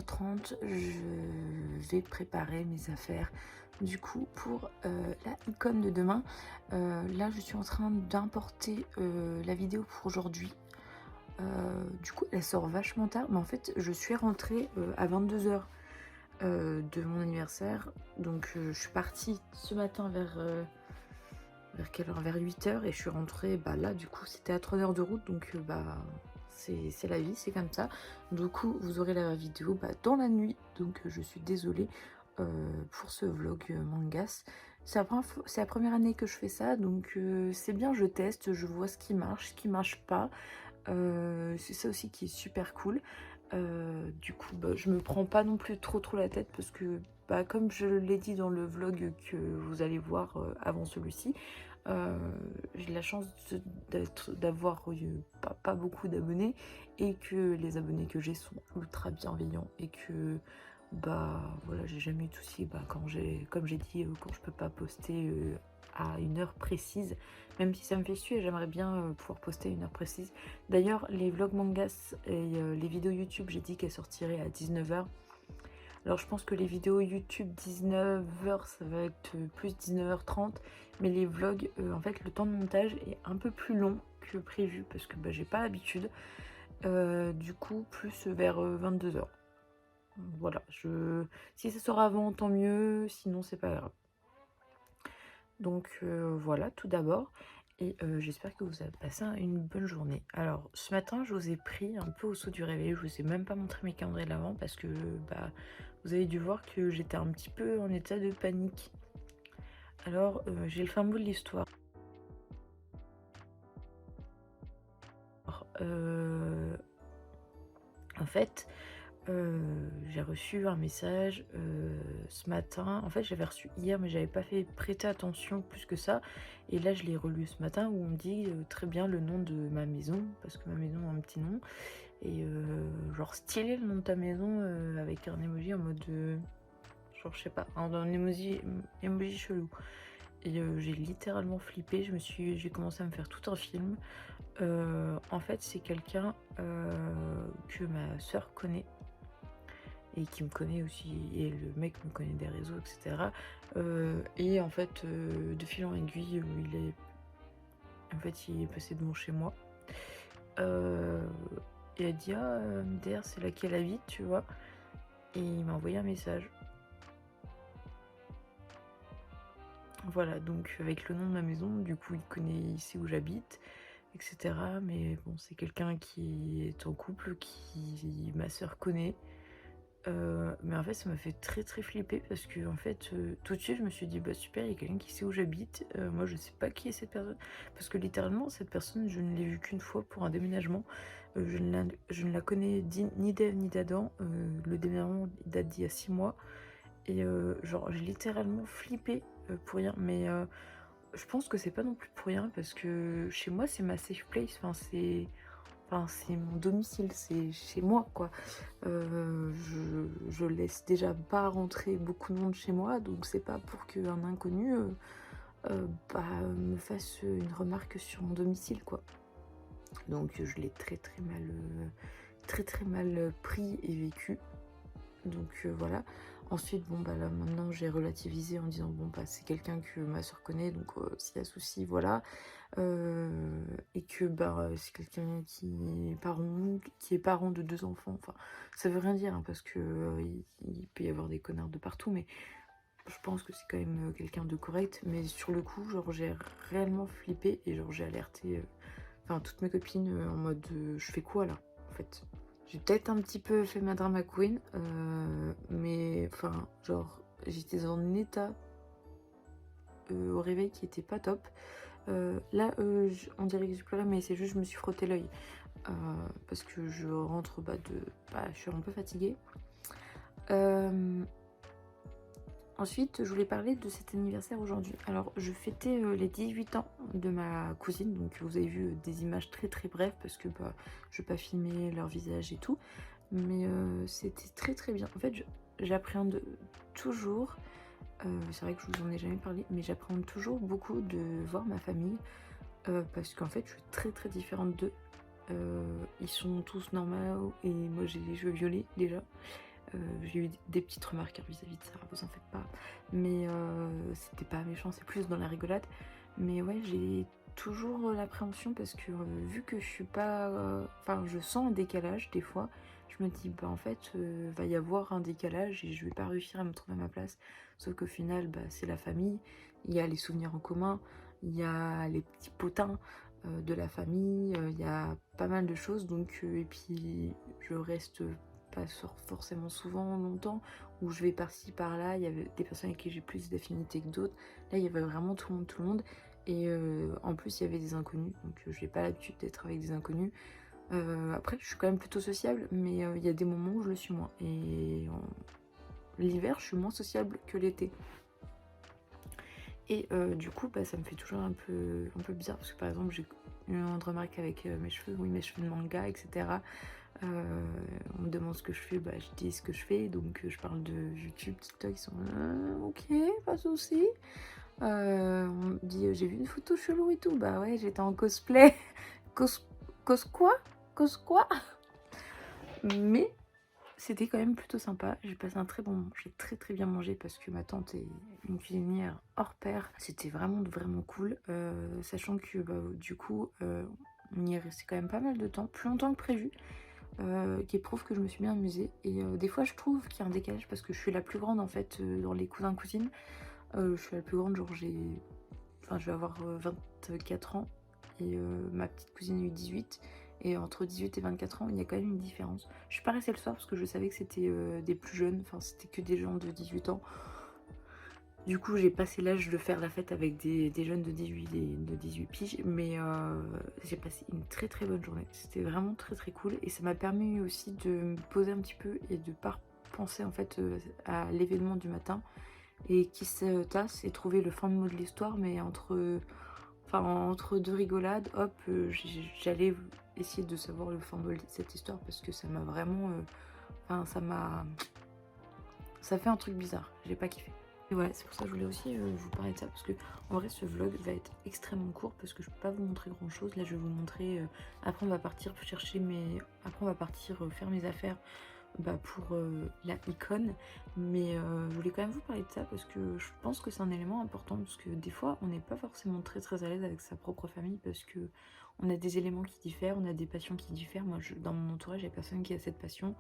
21h30, je vais préparer mes affaires du coup pour la icône de demain. Là je suis en train d'importer la vidéo pour aujourd'hui. Du coup elle sort vachement tard, mais en fait je suis rentrée à 22h de mon anniversaire. Donc je suis partie ce matin vers quelle heure? Vers 8h, et je suis rentrée là, du coup c'était à 3 heures de route, donc c'est la vie, c'est comme ça. Du coup vous aurez la vidéo dans la nuit, donc je suis désolée pour ce vlog mangas. C'est la première année que je fais ça, donc c'est bien, je teste, je vois ce qui marche pas. C'est ça aussi qui est super cool. Du coup je me prends pas non plus trop la tête, parce que comme je l'ai dit dans le vlog que vous allez voir avant celui-ci, j'ai la chance d'avoir pas beaucoup d'abonnés, et que les abonnés que j'ai sont ultra bienveillants, et que voilà, j'ai jamais eu de soucis comme j'ai dit, quand je peux pas poster à une heure précise, même si ça me fait suer. J'aimerais bien pouvoir poster à une heure précise. D'ailleurs les vlogs mangas et les vidéos YouTube, j'ai dit qu'elles sortiraient à 19h. Alors je pense que les vidéos YouTube 19h, ça va être plus 19h30, mais les vlogs, en fait le temps de montage est un peu plus long que prévu, parce que j'ai pas l'habitude. Du coup plus vers 22h. Voilà, si ça sort avant, tant mieux, sinon c'est pas grave. Donc voilà, tout d'abord, et j'espère que vous avez passé une bonne journée. Alors ce matin je vous ai pris un peu au saut du réveil, je vous ai même pas montré mes calendriers de l'avant, parce que vous avez dû voir que j'étais un petit peu en état de panique. Alors j'ai le fin mot de l'histoire. En fait, j'ai reçu un message ce matin. En fait j'avais reçu hier, mais j'avais pas fait prêter attention plus que ça, et là je l'ai relu ce matin, où on me dit très bien le nom de ma maison, parce que ma maison a un petit nom, et genre stylé le nom de ta maison, avec un emoji en mode genre je sais pas, un emoji chelou. Et j'ai littéralement flippé, j'ai commencé à me faire tout un film. En fait c'est quelqu'un que ma soeur connaît, et qui me connaît aussi, et le mec me connaît des réseaux, etc. Et en fait de fil en aiguille, il est passé devant chez moi, et a dit d'ailleurs c'est là qu'elle habite, tu vois, et il m'a envoyé un message. Voilà, donc avec le nom de ma maison, du coup il connaît ici où j'habite, etc. Mais bon, c'est quelqu'un qui est en couple, qui ma soeur connaît. Mais en fait ça m'a fait très flipper, parce que en fait tout de suite je me suis dit super, il y a quelqu'un qui sait où j'habite. Moi je sais pas qui est cette personne, parce que littéralement cette personne je ne l'ai vue qu'une fois pour un déménagement. Je ne la connais ni d'Ève ni d'Adam. Le déménagement date d'il y a 6 mois, et genre j'ai littéralement flippé pour rien. Mais je pense que c'est pas non plus pour rien, parce que chez moi c'est ma safe place, c'est mon domicile, c'est chez moi quoi. Je laisse déjà pas rentrer beaucoup de monde chez moi, donc c'est pas pour qu'un inconnu me fasse une remarque sur mon domicile quoi. Donc je l'ai très mal pris et vécu. Donc voilà. Ensuite là maintenant j'ai relativisé en disant c'est quelqu'un que ma soeur connaît, donc s'il y a souci, voilà. Et que c'est quelqu'un qui est parent de 2 enfants. Enfin ça veut rien dire, hein, parce que il peut y avoir des connards de partout, mais je pense que c'est quand même quelqu'un de correct. Mais sur le coup genre j'ai réellement flippé, et genre j'ai alerté toutes mes copines en mode je fais quoi là en fait. J'ai peut-être un petit peu fait ma drama queen, mais genre j'étais dans un état au réveil qui était pas top. Là on dirait que j'ai pleuré, mais c'est juste je me suis frotté l'œil parce que je rentre je suis un peu fatiguée. Ensuite, je voulais parler de cet anniversaire aujourd'hui. Alors, je fêtais les 18 ans de ma cousine, donc vous avez vu des images très brèves, parce que je vais pas filmer leur visage et tout, mais c'était très bien. En fait, j'appréhende toujours, c'est vrai que je vous en ai jamais parlé, mais j'appréhende toujours beaucoup de voir ma famille, parce qu'en fait, je suis très différente d'eux. Ils sont tous normaux, et moi j'ai les cheveux violets déjà. J'ai eu des petites remarques hein, vis-à-vis de ça, vous en faites pas. Mais c'était pas méchant, c'est plus dans la rigolade. Mais ouais, j'ai toujours l'appréhension parce que vu que je suis pas... Enfin, je sens un décalage des fois. Je me dis, bah en fait, va y avoir un décalage et je vais pas réussir à me trouver à ma place. Sauf qu'au final, bah, c'est la famille, il y a les souvenirs en commun, il y a les petits potins de la famille, il y a pas mal de choses. Donc, et puis, je reste pas forcément souvent longtemps, où je vais par-ci par-là. Il y avait des personnes avec qui j'ai plus d'affinité que d'autres. Là, il y avait vraiment tout le monde. Et en plus, il y avait des inconnus, donc j'ai pas l'habitude d'être avec des inconnus. Après, je suis quand même plutôt sociable, mais il y a des moments où je le suis moins. Et l'hiver, je suis moins sociable que l'été. Et du coup, bah, ça me fait toujours un peu bizarre, parce que par exemple, j'ai eu une remarque avec mes cheveux, oui, mes cheveux de manga, etc. On me demande ce que je fais, bah, je dis ce que je fais, donc je parle de YouTube, TikTok, ils sont ok, pas de soucis. On me dit j'ai vu une photo chelou et tout, bah ouais, j'étais en cosplay. Cos quoi? Cos quoi? Mais c'était quand même plutôt sympa, j'ai passé un très bon moment, j'ai très bien mangé parce que ma tante est une cuisinière hors pair. C'était vraiment cool, sachant que bah, du coup on y est resté quand même pas mal de temps, plus longtemps que prévu, qui prouve que je me suis bien amusée. Et des fois je trouve qu'il y a un décalage parce que je suis la plus grande en fait dans les cousins cousines. Je suis la plus grande, genre je vais avoir 24 ans et ma petite cousine a eu 18. Et entre 18 et 24 ans, il y a quand même une différence. Je suis pas restée le soir parce que je savais que c'était des plus jeunes, enfin c'était que des gens de 18 ans. Du coup, j'ai passé l'âge de faire la fête avec des jeunes de 18 et de 18 piges, mais j'ai passé une très bonne journée. C'était vraiment très cool et ça m'a permis aussi de me poser un petit peu et de pas penser en fait à l'événement du matin et qui se tasse et trouver le fin mot de l'histoire, mais entre deux rigolades, hop, j'allais essayer de savoir le fin mot de cette histoire parce que ça m'a vraiment... ça fait un truc bizarre, j'ai pas kiffé. Et voilà, c'est pour ça que je voulais aussi vous parler de ça, parce que en vrai ce vlog va être extrêmement court parce que je peux pas vous montrer grand chose. Là je vais vous montrer, après on va partir chercher après on va partir faire mes affaires pour la icône. Mais je voulais quand même vous parler de ça parce que je pense que c'est un élément important, parce que des fois on n'est pas forcément très à l'aise avec sa propre famille parce que on a des éléments qui diffèrent, on a des passions qui diffèrent. Moi dans mon entourage il n'y a personne qui a cette passion.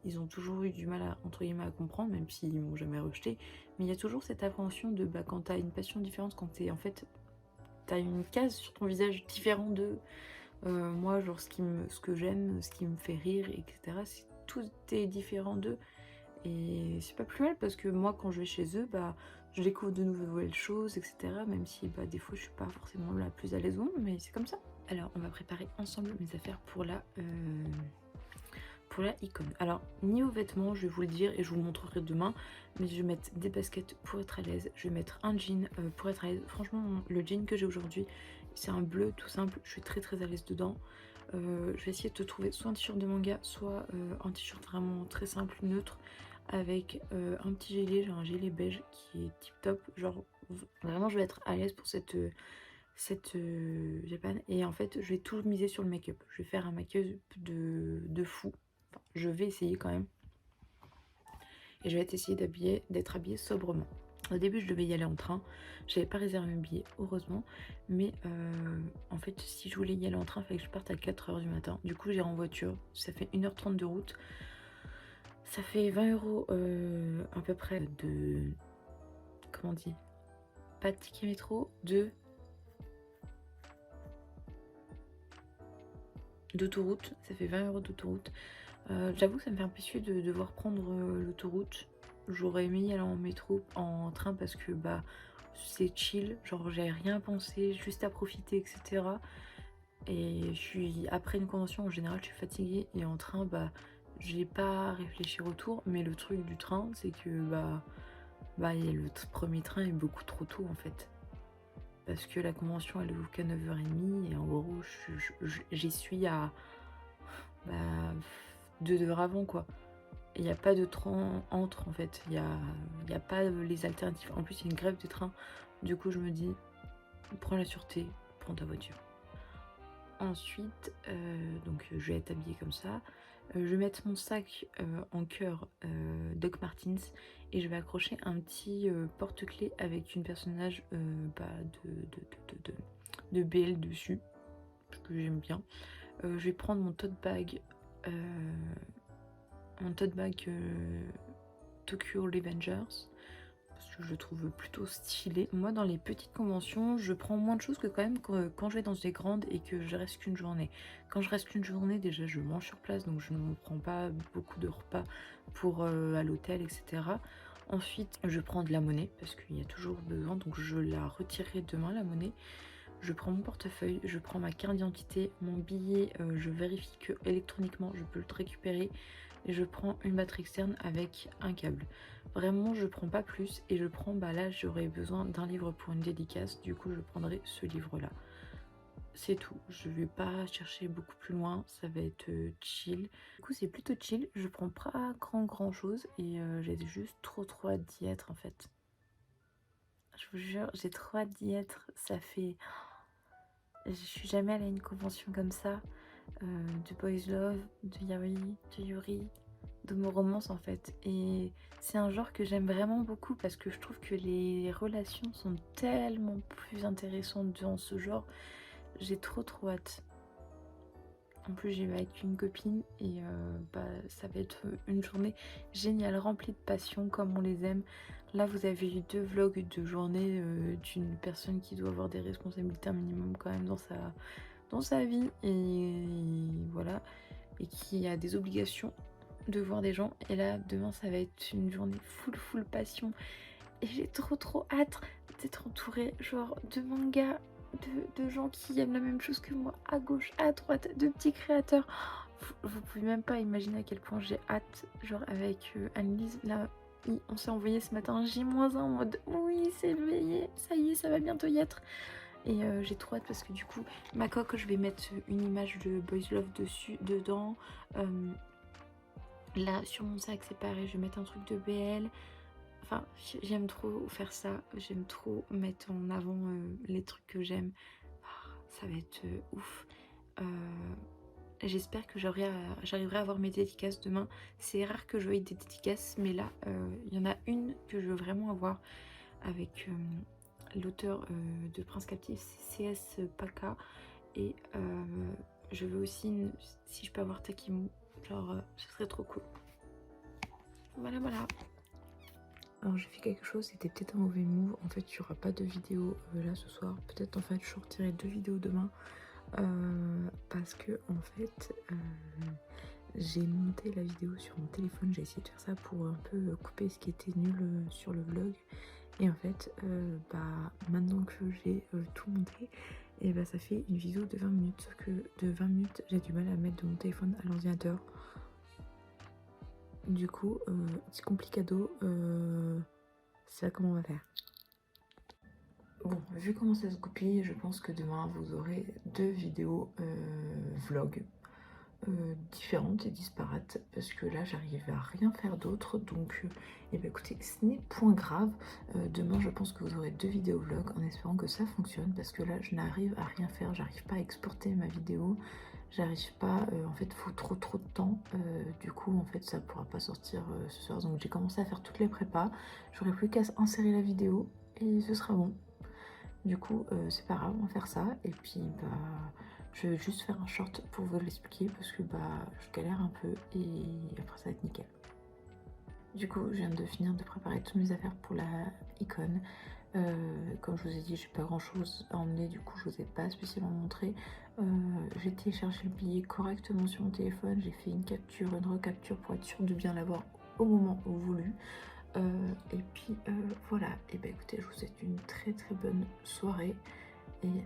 Ils ont toujours eu du mal à, entre guillemets, à comprendre, même s'ils m'ont jamais rejeté. Mais il y a toujours cette appréhension de quand t'as une passion différente, quand t'es en fait t'as une case sur ton visage différent de moi, genre ce que j'aime, ce qui me fait rire, etc. Tout est différent d'eux et c'est pas plus mal parce que moi quand je vais chez eux, je découvre de nouvelles choses, etc. Même si des fois je suis pas forcément la plus à l'aise au monde, mais c'est comme ça. Alors on va préparer ensemble mes affaires pour la icône. Alors niveau vêtements, je vais vous le dire et je vous le montrerai demain, mais je vais mettre des baskets pour être à l'aise, je vais mettre un jean pour être à l'aise. Franchement le jean que j'ai aujourd'hui c'est un bleu tout simple, je suis très à l'aise dedans. Je vais essayer de te trouver soit un t-shirt de manga, soit un t-shirt vraiment très simple, neutre, avec un petit gilet, genre un gilet beige qui est tip top. Genre vraiment je vais être à l'aise pour cette Japan. Et en fait je vais tout miser sur le make-up. Je vais faire un make-up de fou. Enfin, je vais essayer quand même. Et je vais essayer d'être habillée sobrement. Au début je devais y aller en train, j'avais pas réservé mes billets heureusement, mais en fait si je voulais y aller en train il fallait que je parte à 4 h du matin. Du coup j'irai en voiture, ça fait 1 h 30 de route, ça fait 20 € à peu près de... comment on dit, pas de ticket métro, d'autoroute, ça fait 20 € d'autoroute. J'avoue que ça me fait un peu chier de devoir prendre l'autoroute. J'aurais aimé y aller en métro, en train parce que c'est chill, genre j'ai rien à penser, juste à profiter, etc. Et je suis après une convention en général je suis fatiguée et en train j'ai pas à réfléchir autour, mais le truc du train c'est que le premier train est beaucoup trop tôt en fait. Parce que la convention elle ouvre qu'à 9 h 30 et en gros j'y suis à 2 heures avant quoi. Il n'y a pas de train entre en fait, il y a pas les alternatives. En plus il y a une grève des trains, du coup je me dis prends la sûreté, prends ta voiture. Ensuite donc je vais être habillée comme ça, Je vais mettre mon sac en cœur Doc Martens et je vais accrocher un petit porte-clés avec une personnage bah, de BL dessus, parce que j'aime bien. Je vais prendre mon tote bag, Tokyo Revengers, parce que je le trouve plutôt stylé. Moi, dans les petites conventions, je prends moins de choses que quand je vais dans des grandes et que je reste qu'une journée. Quand je reste qu'une journée, déjà, je mange sur place, donc je ne prends pas beaucoup de repas pour à l'hôtel, etc. Ensuite, je prends de la monnaie, parce qu'il y a toujours besoin, donc je la retirerai demain, la monnaie. Je prends mon portefeuille, je prends ma carte d'identité, mon billet, je vérifie que électroniquement, je peux le récupérer. Et je prends une batterie externe avec un câble. Vraiment, je prends pas plus et je prends, bah là, j'aurais besoin d'un livre pour une dédicace, du coup, je prendrai ce livre-là. C'est tout, je vais pas chercher beaucoup plus loin, ça va être chill. Du coup, c'est plutôt chill, je prends pas grand chose et j'ai juste trop hâte d'y être en fait. Je vous jure, j'ai trop hâte d'y être, ça fait... Je suis jamais allée à une convention comme ça, de Boys Love, de Yaoi, de Yuri, de mon romance en fait. Et c'est un genre que j'aime vraiment beaucoup parce que je trouve que les relations sont tellement plus intéressantes dans ce genre. J'ai trop hâte. En plus j'y vais avec une copine et bah, ça va être une journée géniale, remplie de passion comme on les aime. Là vous avez eu 2 vlogs de journée d'une personne qui doit avoir des responsabilités un minimum quand même dans sa vie et voilà, et qui a des obligations de voir des gens. Et là demain ça va être une journée full passion et j'ai trop hâte d'être entourée genre de mangas, de gens qui aiment la même chose que moi, à gauche, à droite, de petits créateurs. Vous pouvez même pas imaginer à quel point j'ai hâte, genre avec Annelise, là on s'est envoyé ce matin J-1 en mode oui c'est éveillé, ça y est, ça va bientôt y être. Et j'ai trop hâte parce que du coup ma coque, je vais mettre une image de Boys Love dedans. Là sur mon sac c'est pareil, je vais mettre un truc de BL. Enfin, j'aime trop faire ça, j'aime trop mettre en avant les trucs que j'aime. Ça va être ouf. J'espère que j'arriverai à avoir mes dédicaces demain. C'est rare que je voie des dédicaces, mais là, il y en a une que je veux vraiment avoir avec l'auteur de Prince Captif, c'est CS Paka. Et je veux aussi, si je peux avoir Takimu, genre, ce serait trop cool. Voilà. Alors j'ai fait quelque chose, c'était peut-être un mauvais move. En fait, il n'y aura pas de vidéo là ce soir. Peut-être en fait je sortirai 2 vidéos demain. Parce que en fait j'ai monté la vidéo sur mon téléphone. J'ai essayé de faire ça pour un peu couper ce qui était nul sur le vlog. Et en fait bah maintenant que j'ai tout monté, et bah ça fait une vidéo de 20 minutes. Sauf que de 20 minutes j'ai du mal à mettre de mon téléphone à l'ordinateur. Du coup, petit complicado, c'est là comment on va faire. Bon, vu comment ça se goupille, je pense que demain vous aurez 2 vidéos vlog différentes et disparates parce que là j'arrive à rien faire d'autre, donc et bah écoutez, ce n'est point grave. Demain je pense que vous aurez 2 vidéos vlog en espérant que ça fonctionne parce que là je n'arrive à rien faire, j'arrive pas à exporter ma vidéo, j'arrive pas, en fait il faut trop de temps, du coup en fait ça pourra pas sortir ce soir, donc j'ai commencé à faire toutes les prépas, j'aurai plus qu'à insérer la vidéo et ce sera bon. Du coup, c'est pas grave, on va faire ça. Et puis, bah, je vais juste faire un short pour vous l'expliquer parce que bah, je galère un peu et après ça va être nickel. Du coup, je viens de finir de préparer toutes mes affaires pour la icône. Comme je vous ai dit, j'ai pas grand chose à emmener, du coup, je vous ai pas spécialement montré. J'ai téléchargé le billet correctement sur mon téléphone. J'ai fait une capture, une recapture pour être sûre de bien l'avoir au moment voulu. Et puis voilà, et ben écoutez, je vous souhaite une très bonne soirée et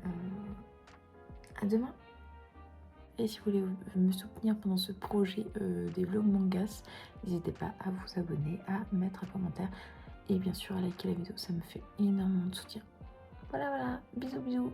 à demain. Et si vous voulez me soutenir pendant ce projet des vlogs mangas, n'hésitez pas à vous abonner, à mettre un commentaire et bien sûr à liker la vidéo, ça me fait énormément de soutien. Voilà, bisous